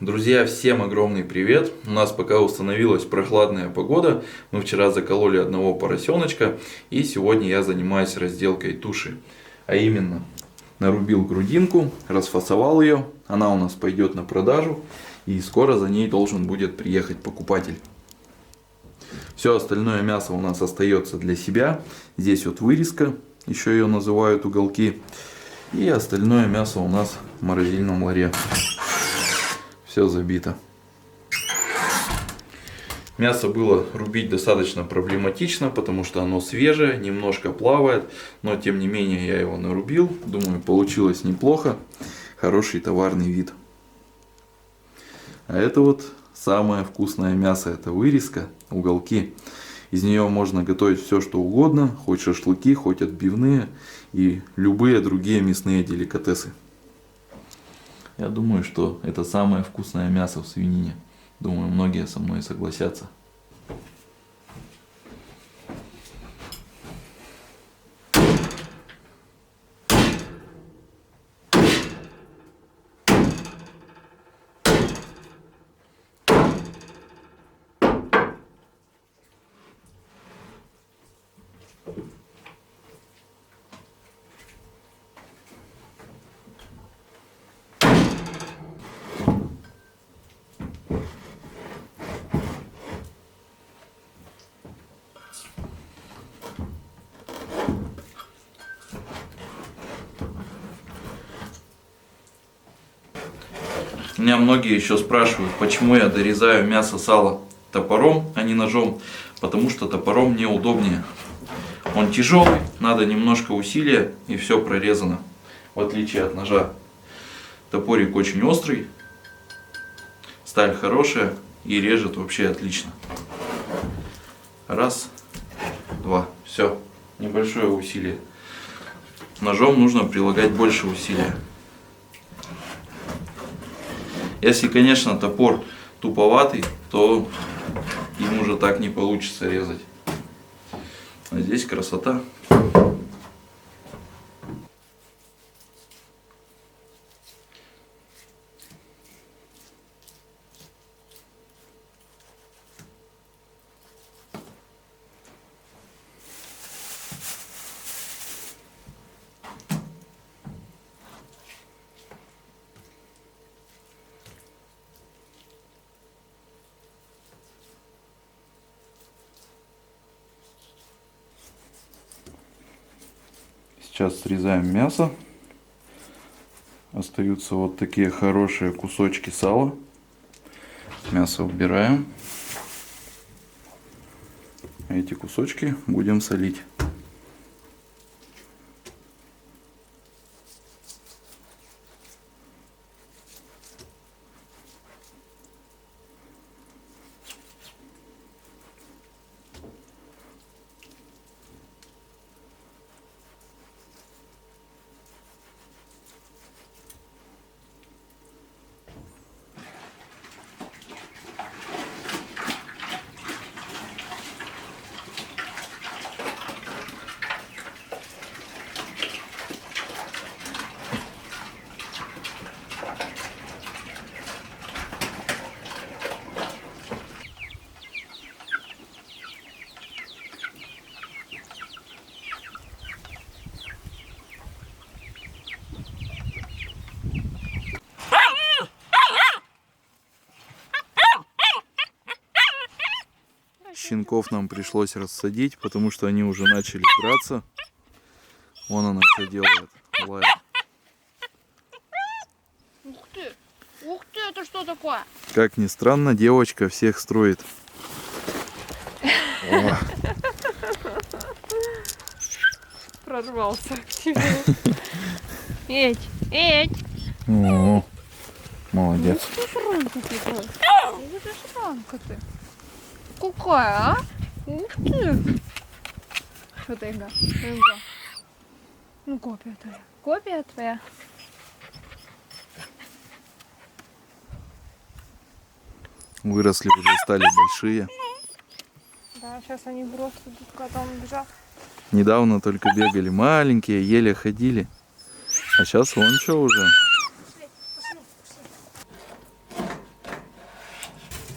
Друзья, всем огромный привет! У нас пока установилась прохладная погода. Мы вчера закололи одного поросеночка. И сегодня я занимаюсь разделкой туши. А именно, нарубил грудинку, расфасовал ее. Она у нас пойдет на продажу. И скоро за ней должен будет приехать покупатель. Все остальное мясо у нас остается для себя. Здесь вот вырезка, еще ее называют уголки. И остальное мясо у нас в морозильном ларе. Все забито. Мясо было рубить достаточно проблематично, потому что оно свежее, немножко плавает. Но тем не менее я его нарубил. Думаю, получилось неплохо. Хороший товарный вид. А это вот самое вкусное мясо. Это вырезка, уголки. Из нее можно готовить все что угодно. Хоть шашлыки, хоть отбивные. И любые другие мясные деликатесы. Я думаю, что это самое вкусное мясо в свинине. Думаю, многие со мной согласятся. Меня многие еще спрашивают, почему я дорезаю мясо сала топором, а не ножом. Потому что топором мне удобнее. Он тяжелый, надо немножко усилия и все прорезано. В отличие от ножа. Топорик очень острый, сталь хорошая и режет вообще отлично. Раз, два, все, небольшое усилие. Ножом нужно прилагать больше усилия. Если, конечно, топор туповатый, то им уже так не получится резать. А здесь красота. Сейчас срезаем мясо. Остаются вот такие хорошие кусочки сала. Мясо убираем. Эти кусочки будем солить. Щенков нам пришлось рассадить, потому что они уже начали драться. Вон она что делает, лает. Ух ты, это что такое? Как ни странно, девочка всех строит. Прорвался к тебе. Эть, эть. О, молодец. Ух ты, шранка ты какая. Ух ты, шранка ты. Какая, а? Ух ты. Что ты, Ига? Ига. Ну, копия твоя. Копия твоя. Выросли уже, стали большие. Да, сейчас они просто тут котом бежат. Недавно только бегали маленькие, еле ходили. А сейчас вон что уже.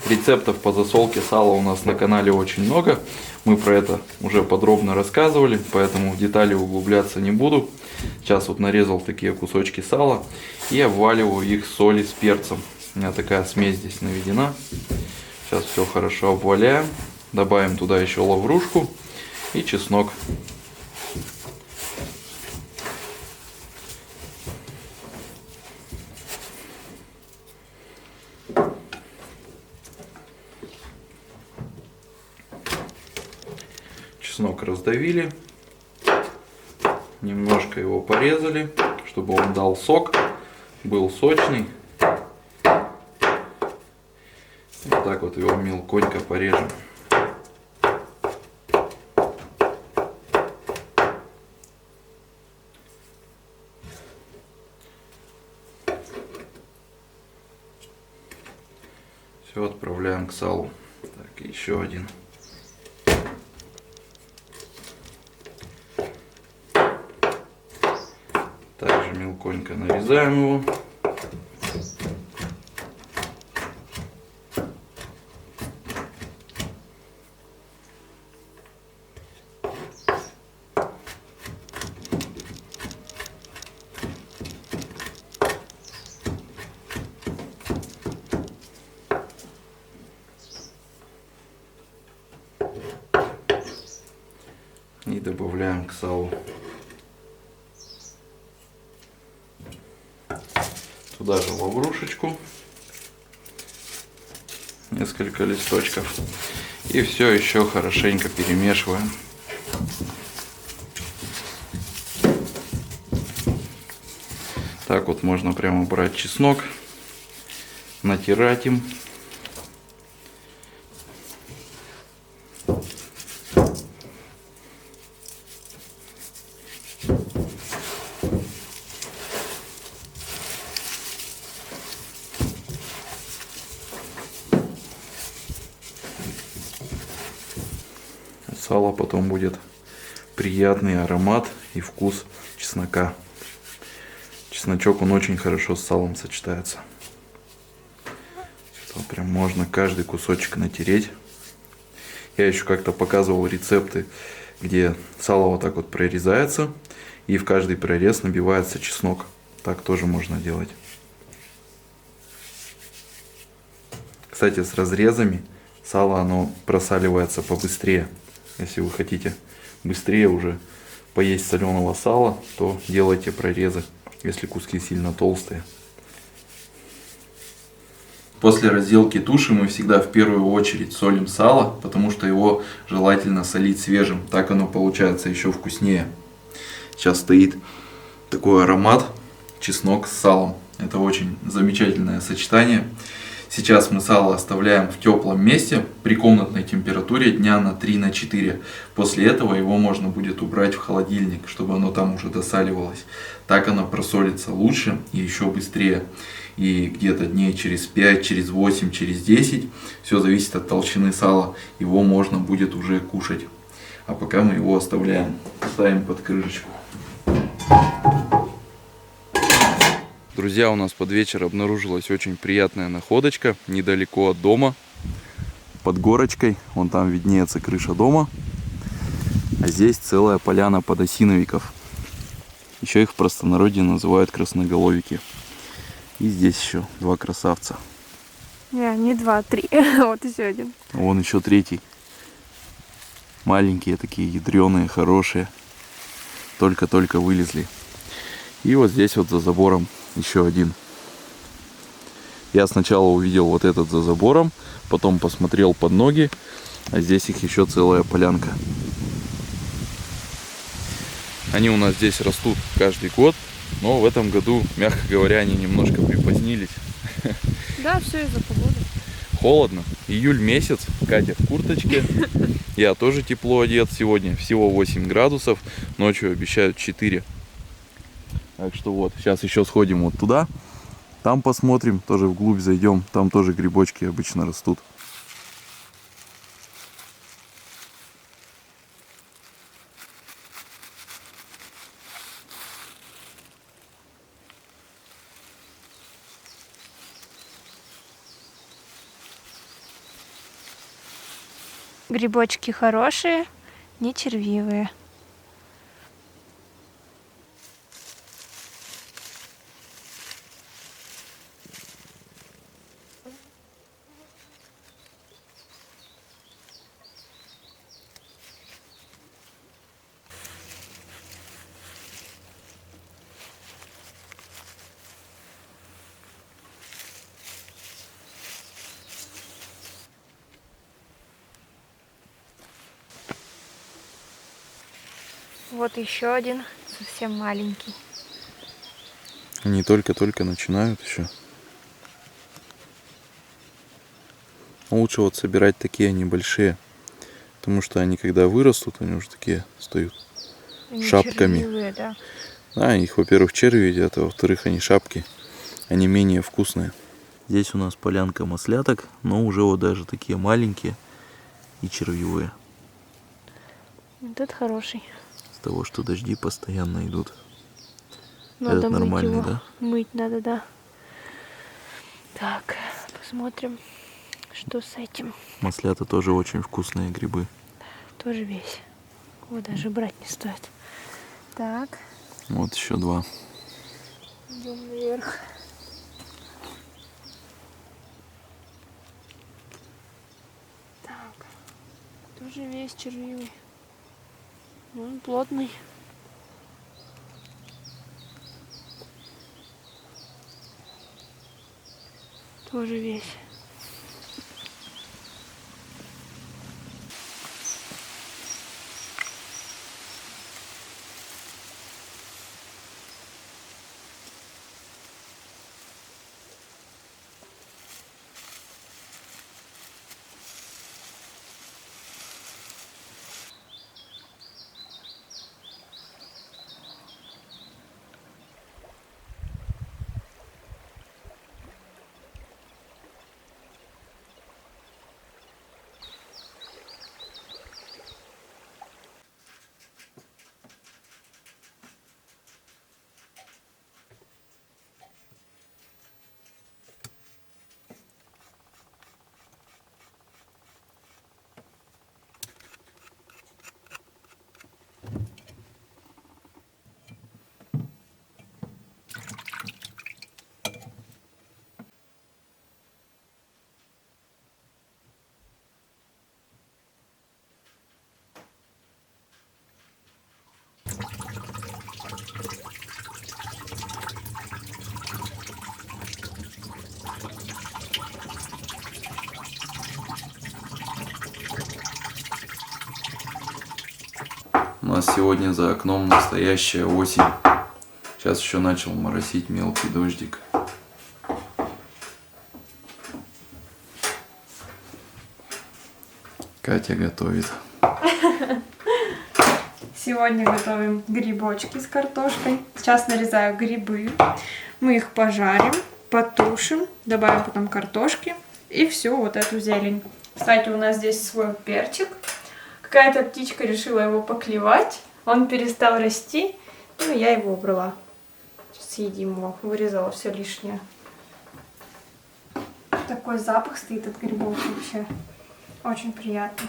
Рецептов по засолке сала у нас на канале очень много. Мы про это уже подробно рассказывали, поэтому в детали углубляться не буду. Сейчас вот нарезал такие кусочки сала и обваливаю их в соли с перцем. У меня такая смесь здесь наведена. Сейчас все хорошо обваляем. Добавим туда еще лаврушку и чеснок. Чеснок раздавили, немножко его порезали, чтобы он дал сок, был сочный. И так вот его мелконько порежем. Все отправляем к салу. Так, еще один. Также мелконько нарезаем его. И добавляем к салу. Туда же лаврушечку, несколько листочков, и все еще хорошенько перемешиваем. Так вот можно прямо брать чеснок, натирать им. Сало потом будет приятный аромат и вкус чеснока. Чесночок, он очень хорошо с салом сочетается. Это прям можно каждый кусочек натереть. Я еще как-то показывал рецепты, где сало вот так вот прорезается, и в каждый прорез набивается чеснок. Так тоже можно делать. Кстати, с разрезами сало оно просаливается побыстрее. Если вы хотите быстрее уже поесть соленого сала, то делайте прорезы, если куски сильно толстые. После разделки туши мы всегда в первую очередь солим сало, потому что его желательно солить свежим, так оно получается еще вкуснее. Сейчас стоит такой аромат, чеснок с салом. Это очень замечательное сочетание. Сейчас мы сало оставляем в теплом месте при комнатной температуре дня на 3-4. После этого его можно будет убрать в холодильник, чтобы оно там уже досаливалось. Так оно просолится лучше и еще быстрее. И где-то дней через 5, через 8, через 10, все зависит от толщины сала, его можно будет уже кушать. А пока мы его оставляем, ставим под крышечку. Друзья, у нас под вечер обнаружилась очень приятная находочка недалеко от дома, под горочкой. Вон там виднеется крыша дома, а здесь целая поляна подосиновиков. Еще их в простонародье называют красноголовики. И здесь еще два красавца. Не два, три. Вот еще один. Вон еще третий. Маленькие такие, ядреные, хорошие. Только-только вылезли. И вот здесь вот за забором еще один. Я сначала увидел вот этот за забором, потом посмотрел под ноги, а здесь их еще целая полянка. Они у нас здесь растут каждый год, но в этом году, мягко говоря, они немножко припозднились. Да, все из-за погоды. Холодно. Июль месяц, Катя в курточке. Я тоже тепло одет сегодня. Всего 8 градусов. Ночью обещают 4. Так что вот, сейчас еще сходим вот туда. Там посмотрим, тоже вглубь зайдем. Там тоже грибочки обычно растут. Грибочки хорошие, не червивые. Вот еще один, совсем маленький. Они только-только начинают еще. Лучше вот собирать такие небольшие, потому что они когда вырастут, они уже такие стают Они шапками. червивые, да. Да, их, во-первых, черви едят, а во-вторых, они шапки. Они менее вкусные. Здесь у нас полянка масляток, но уже вот даже такие маленькие и червивые. Вот этот хороший. С того, что дожди постоянно идут. Надо Этот мыть нормальный, его. да? Мыть надо, да. Так, посмотрим, что с этим. Маслята тоже очень вкусные грибы. Тоже весь. Его даже брать не стоит. Так, Вот еще два. идем наверх. Так, тоже весь червивый. Он плотный. Тоже весь. нас сегодня за окном настоящая осень. Сейчас еще начал моросить мелкий дождик. Катя готовит. Сегодня готовим грибочки с картошкой. Сейчас нарезаю грибы. Мы их пожарим, потушим, добавим потом картошки и всю вот эту зелень. Кстати, у нас здесь свой перчик. Какая-то птичка решила его поклевать. Он перестал расти, ну я его убрала. Сейчас съедим его, вырезала все лишнее. Такой запах стоит от грибов вообще. Очень приятно.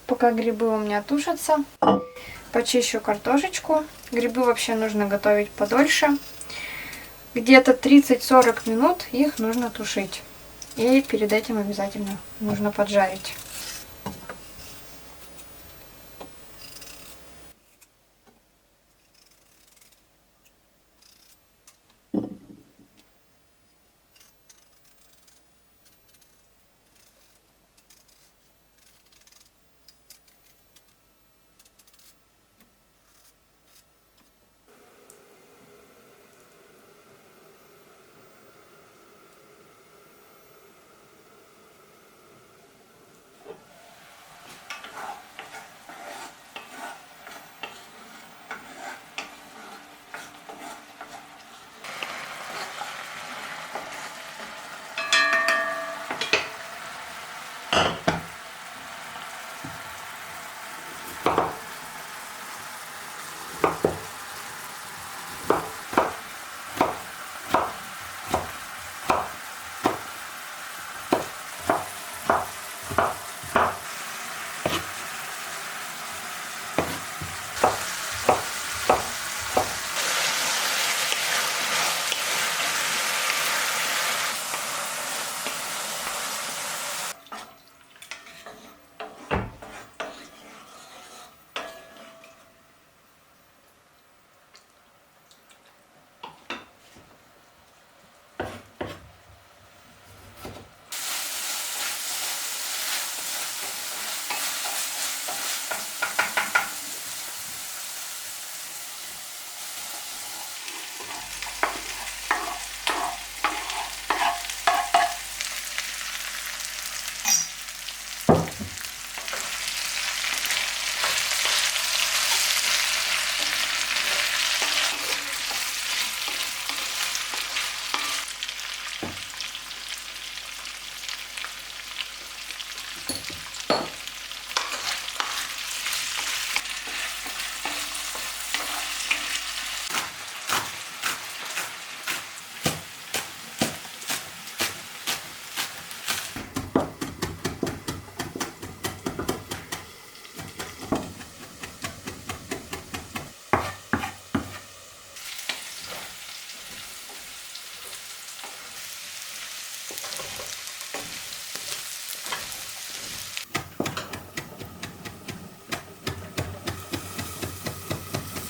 Пока грибы у меня тушатся, почищу картошечку. Грибы вообще нужно готовить подольше. Где-то 30-40 минут их нужно тушить. И перед этим обязательно нужно поджарить.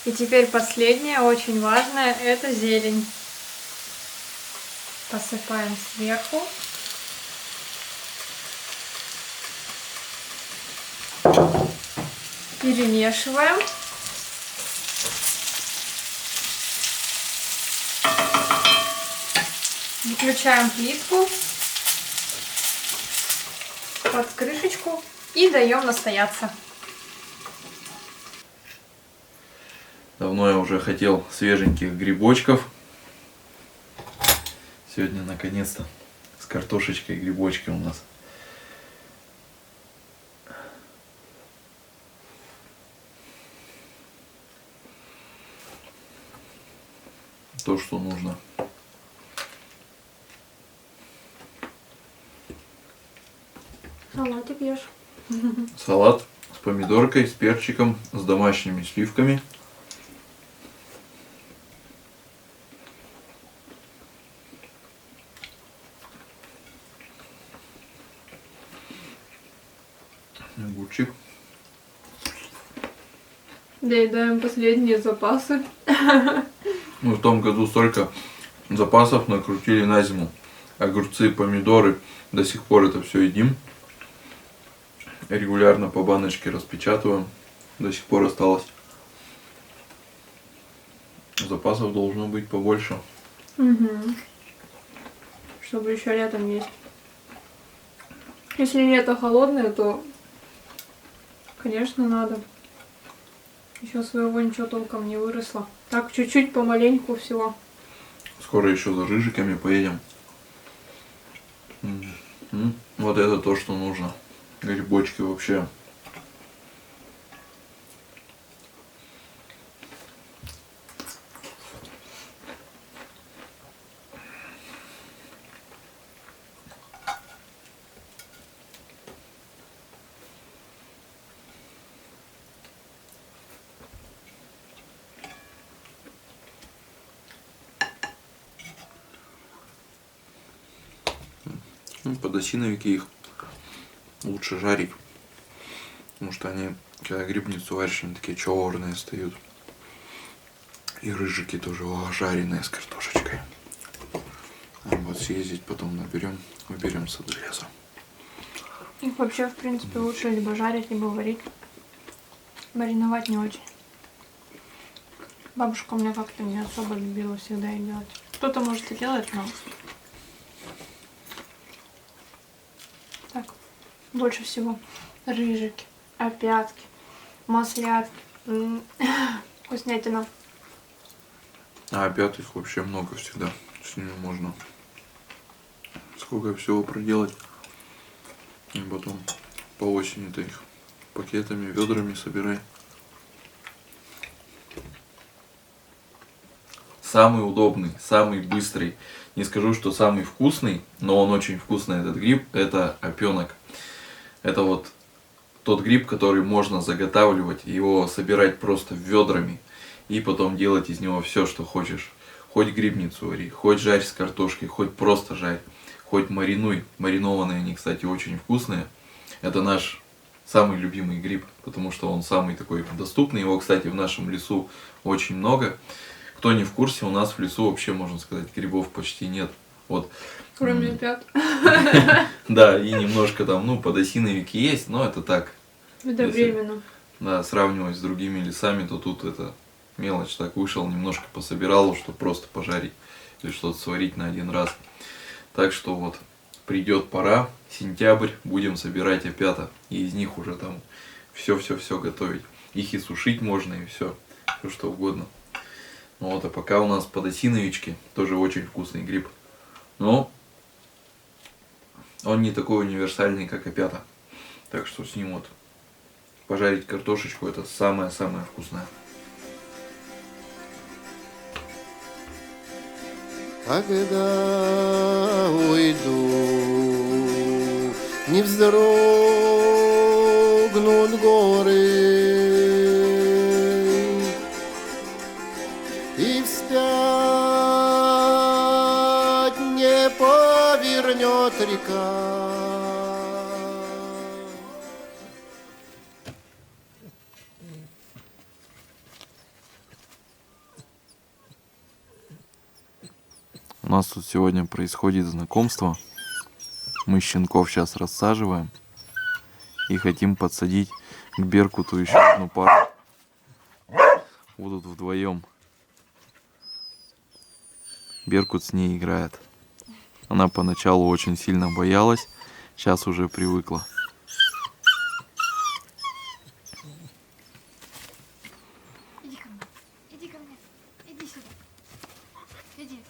И теперь последнее, очень важное, это зелень. Посыпаем сверху. Перемешиваем. Выключаем плитку под крышечку и даем настояться. Давно я уже хотел свеженьких грибочков. Сегодня наконец-то с картошечкой грибочки у нас. То, что нужно. Салатик ешь. Салат с помидоркой, с перчиком, с домашними сливками. Огурчик. Доедаем последние запасы. Мы в том году столько запасов накрутили на зиму. Огурцы, помидоры. До сих пор это все едим. Регулярно по баночке распечатываем. До сих пор осталось. Запасов должно быть побольше. Угу. Чтобы еще летом есть. Если лето холодное, то, конечно, надо. Еще своего ничего толком не выросло. Так, чуть-чуть, помаленьку всего. Скоро еще за рыжиками поедем. Вот это то, что нужно. Грибочки вообще. Подосиновики их лучше жарить. Потому что они, когда грибницу варишь, они такие черные встают. И рыжики тоже жареные с картошечкой. А вот съездить потом выберем с леса. Их вообще, в принципе, лучше либо жарить, либо варить. Мариновать не очень. Бабушка у меня как-то не особо любила всегда их делать. Кто-то может и делать, но... Так, больше всего рыжики, опятки, маслятки, вкуснятина. А опять их вообще много всегда. С ними можно сколько всего проделать. И потом по осени-то их пакетами, ведрами собирай. Самый удобный, самый быстрый. Не скажу, что самый вкусный, но он очень вкусный, этот гриб, это опенок. Это вот тот гриб, который можно заготавливать, его собирать просто ведрами и потом делать из него все, что хочешь. Хоть грибницу вари, хоть жарь с картошкой, хоть просто жарь, хоть маринуй. Маринованные они, кстати, очень вкусные. Это наш самый любимый гриб, потому что он самый такой доступный. Его, кстати, в нашем лесу очень много. Кто не в курсе, у нас в лесу вообще, можно сказать, грибов почти нет. Вот. Кроме опят. Да, и немножко там, подосиновики есть, но это так. Это временно. Да, сравнивать с другими лесами, то тут это мелочь. Так вышел, немножко пособирал, чтобы просто пожарить или что-то сварить на один раз. Так что вот, придет пора, сентябрь, будем собирать опята. И из них уже там все готовить. Их и сушить можно, и все что угодно. Ну вот, а пока у нас подосиновички, тоже очень вкусный гриб. Но он не такой универсальный, как опята. Так что с ним вот пожарить картошечку, это самое-самое вкусное. Когда уйду, не вздрогнут горы, и вспять не повернет река. У нас тут сегодня происходит знакомство. Мы щенков сейчас рассаживаем и хотим подсадить к Беркуту еще одну пару. Будут вдвоем. Беркут с ней играет. Она поначалу очень сильно боялась, сейчас уже привыкла. Иди ко мне. Иди ко мне. Иди сюда. Иди.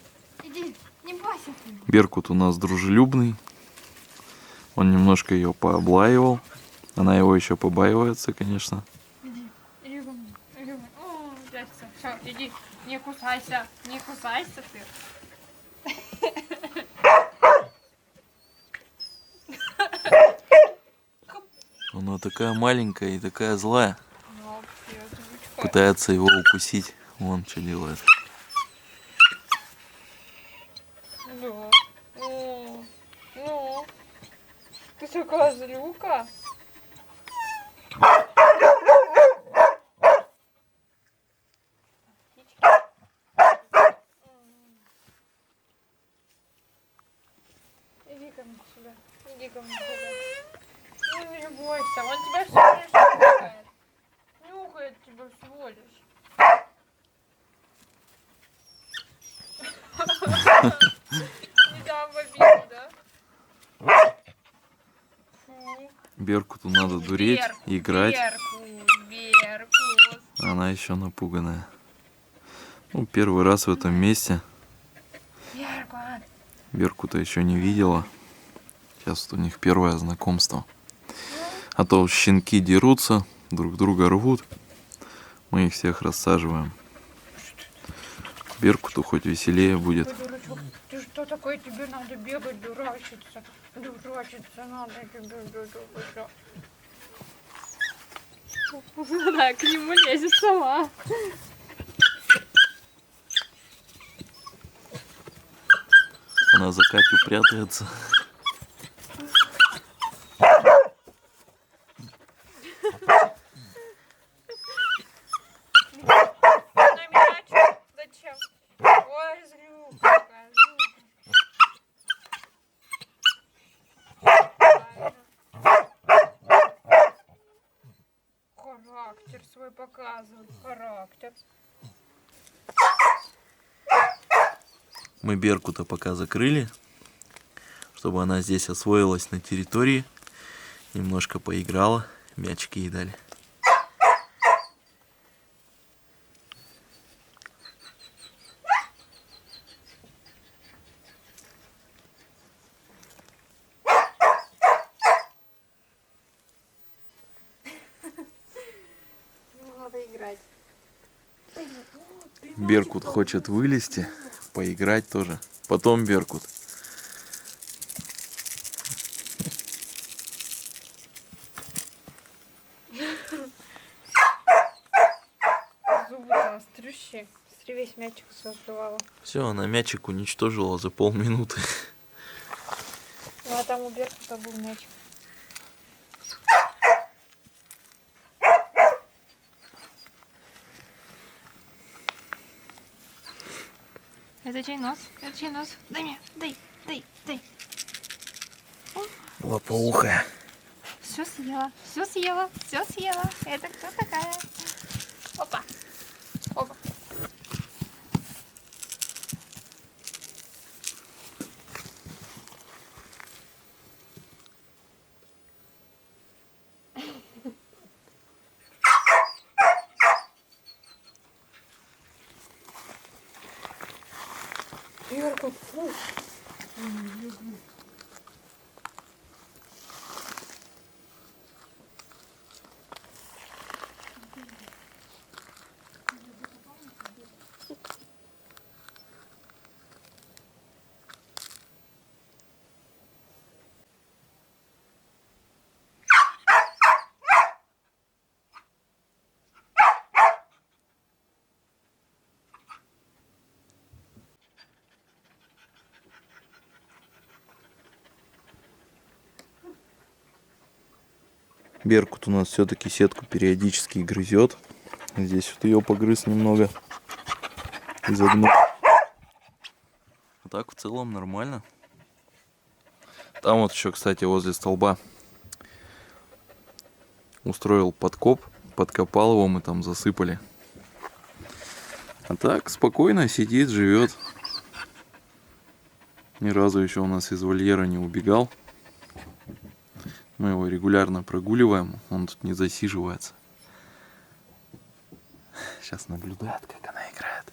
Иди. Не бойся ты. Беркут у нас дружелюбный. Он немножко ее пооблаивал. Она его еще побаивается, конечно. Иди. Иди ко мне. Иди ко мне. О, дядька. Все, иди. Не кусайся. Не кусайся ты. Она такая маленькая и такая злая. Ну, привет, Жучка. Пытается его укусить. Вон что делает. Да. Ну. Ты такая злюка. Иди ко мне сюда. Иди ко мне сюда. Ну не бойся, он тебя всего лишь нюхает. Нюхает тебя всего лишь. Не дам в обиду, да? Фу. Беркуту надо дуреть, играть. Беркут. Она еще напуганная. Ну, первый раз в этом месте. Беркут. Беркута еще не видела. Сейчас у них первое знакомство. А то щенки дерутся, друг друга рвут. Мы их всех рассаживаем. Беркуту хоть веселее будет. Ой, дурачок, ты что такое? Тебе надо бегать, дурачиться. Дурачиться надо тебе, дурачок. Она к нему лезет сама. Она за Катю прятается. На мяч. Зачем? Ой, злюка какая, характер свой показывает, характер. Мы Беркута пока закрыли, чтобы она здесь освоилась на территории. Немножко поиграла, мячики ей дали. Надо играть. Беркут хочет вылезти, поиграть тоже. Потом Беркут. Зубы-то острющие. Смотри, весь мячик сожрала. Все, она мячик уничтожила за полминуты. Ну а там у Беркута был мячик. Это чей нос? Это чей нос? Дай мне, дай. Лопоухая. Все съела. Это кто такая? Опа. Беркут, фу. Беркут у нас все-таки сетку периодически грызет. Здесь вот ее погрыз немного. Загнул. А так в целом нормально. Там вот еще, кстати, возле столба устроил подкоп, подкопал его, мы там засыпали. А так спокойно сидит, живет. Ни разу еще у нас из вольера не убегал. Мы его регулярно прогуливаем, он тут не засиживается. Сейчас наблюдает, как она играет.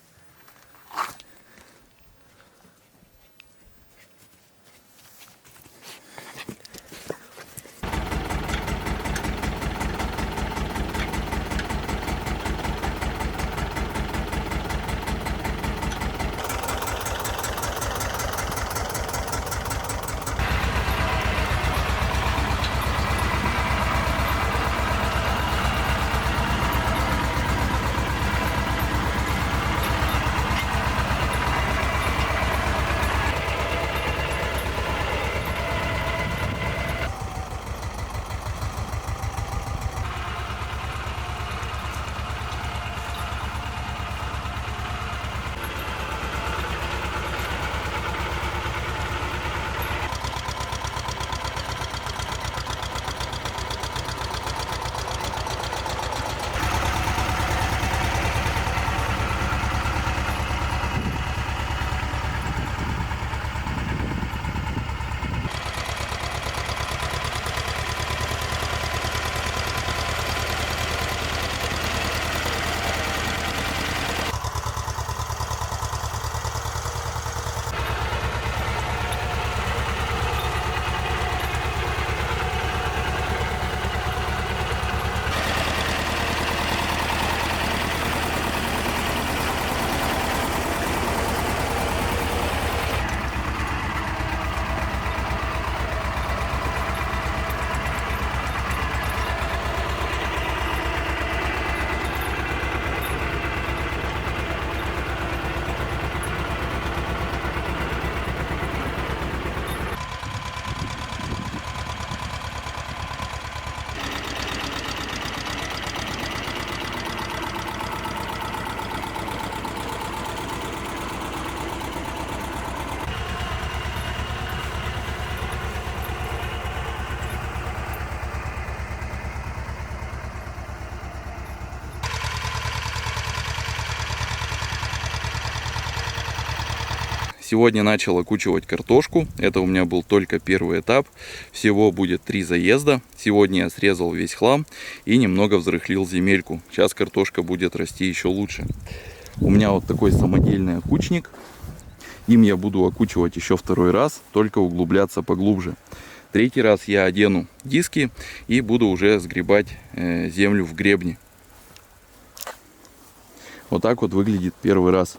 Сегодня начал окучивать картошку. Это у меня был только первый этап. Всего будет 3 заезда. Сегодня я срезал весь хлам и немного взрыхлил земельку. Сейчас картошка будет расти еще лучше. У меня вот такой самодельный окучник. Им я буду окучивать еще второй раз, только углубляться поглубже. Третий раз я одену диски и буду уже сгребать землю в гребни. Вот так вот выглядит первый раз.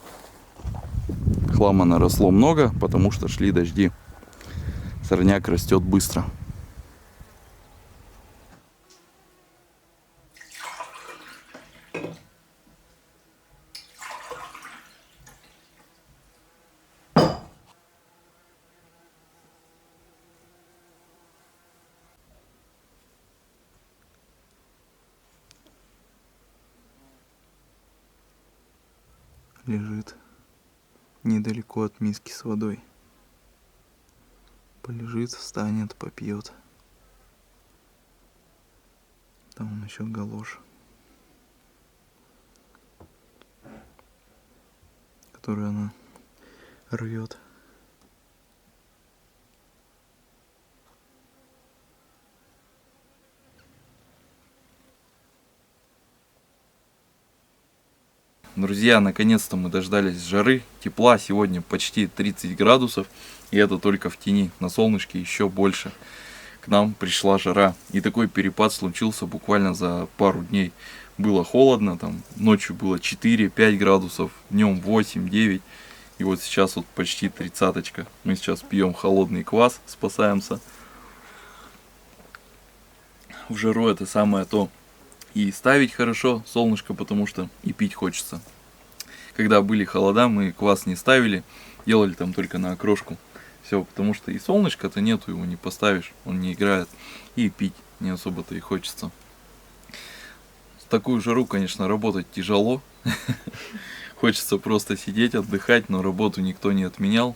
Хлама наросло много, потому что шли дожди. Сорняк растет быстро. Лежит недалеко от миски с водой. Полежит, встанет, попьет. Там он еще галош, который она рвет. Друзья, наконец-то мы дождались жары, тепла. Сегодня почти 30 градусов, и это только в тени. На солнышке еще больше. К нам пришла жара, и такой перепад случился буквально за пару дней. Было холодно, там ночью было 4-5 градусов, днем 8-9, и вот сейчас вот почти 30-очка. Мы сейчас пьем холодный квас, спасаемся. В жару это самое то. И ставить хорошо солнышко, потому что и пить хочется. Когда были холода, мы квас не ставили, делали там только на окрошку. Все, потому что и солнышка-то нету, его не поставишь, он не играет. И пить не особо-то и хочется. В такую жару, конечно, работать тяжело. Хочется просто сидеть, отдыхать, но работу никто не отменял.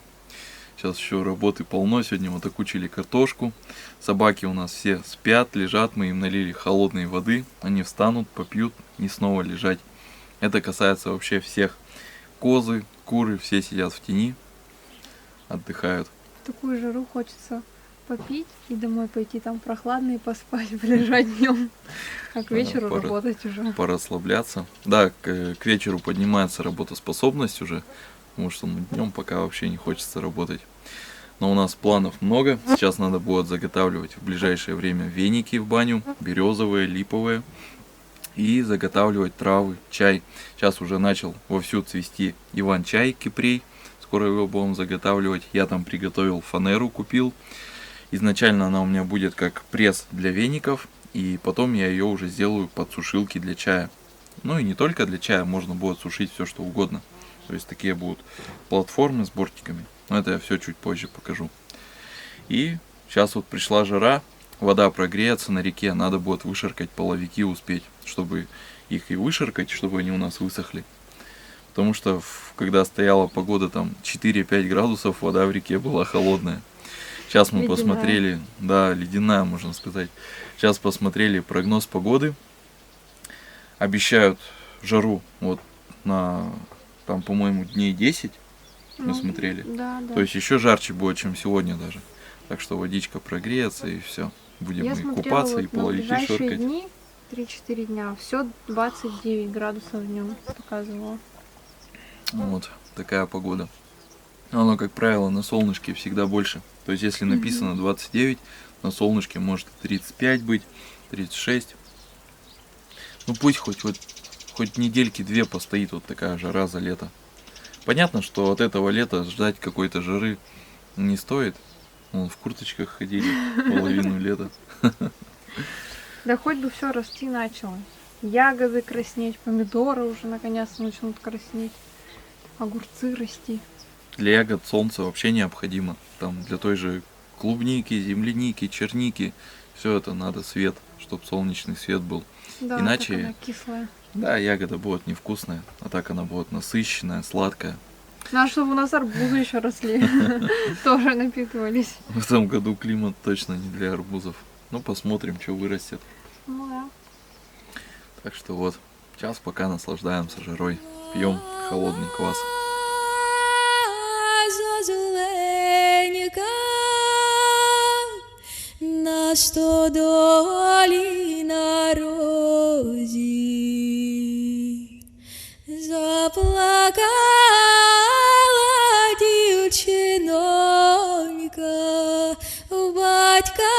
Сейчас еще работы полно. Сегодня вот окучили картошку. Собаки у нас все спят, лежат. Мы им налили холодной воды. Они встанут, попьют и снова лежать. Это касается вообще всех. Козы, куры, все сидят в тени, отдыхают. В такую жару хочется попить и домой пойти, там прохладно и поспать, полежать днем. А к вечеру работать уже. Порасслабляться. Да, к вечеру поднимается работоспособность уже, потому что днем пока вообще не хочется работать. Но у нас планов много. Сейчас надо будет заготавливать в ближайшее время веники в баню, березовые, липовые. И заготавливать травы, чай. Сейчас уже начал вовсю цвести иван-чай, кипрей. Скоро его будем заготавливать. Я там приготовил фанеру, купил. Изначально она у меня будет как пресс для веников. И потом я ее уже сделаю под сушилки для чая. Ну и не только для чая, можно будет сушить все что угодно. То есть такие будут платформы с бортиками. Но это я все чуть позже покажу. И сейчас вот пришла жара. Вода прогреется на реке, надо будет вышаркать половики успеть, чтобы их и вышаркать, чтобы они у нас высохли. Потому что когда стояла погода там 4-5 градусов, вода в реке была холодная. Сейчас мы посмотрели, да, ледяная, можно сказать. Сейчас посмотрели прогноз погоды. Обещают жару вот на, там, по-моему, дней 10 мы смотрели. Да, да. То есть еще жарче будет, чем сегодня даже. Так что водичка прогреется и все. Будем Я и смотрела купаться, вот и половики на ближайшие шоркать. дни, 3-4 дня, все 29 градусов днем показывало. Вот такая погода. Оно, как правило, на солнышке всегда больше. То есть, если написано 29, на солнышке может 35 быть, 36. Ну пусть хоть недельки две постоит вот такая жара за лето. Понятно, что от этого лета ждать какой-то жары не стоит. Вон, в курточках ходили половину лета. Да хоть бы все расти начало. Ягоды краснеть, помидоры уже наконец-то начнут краснеть, огурцы расти. Для ягод солнце вообще необходимо. Там для той же клубники, земляники, черники. Все это надо свет, чтобы солнечный свет был. Да, Иначе, так она кислая. да, ягода будет невкусная, а так она будет насыщенная, сладкая. Надо, чтобы у нас арбузы еще росли, тоже напитывались. В этом году климат точно не для арбузов. Ну, посмотрим, что вырастет. Ну да. Так что вот, сейчас пока наслаждаемся жарой. Пьем холодный квас. Зозуленька, на стодолі на розі заплакала дівчинонька, батька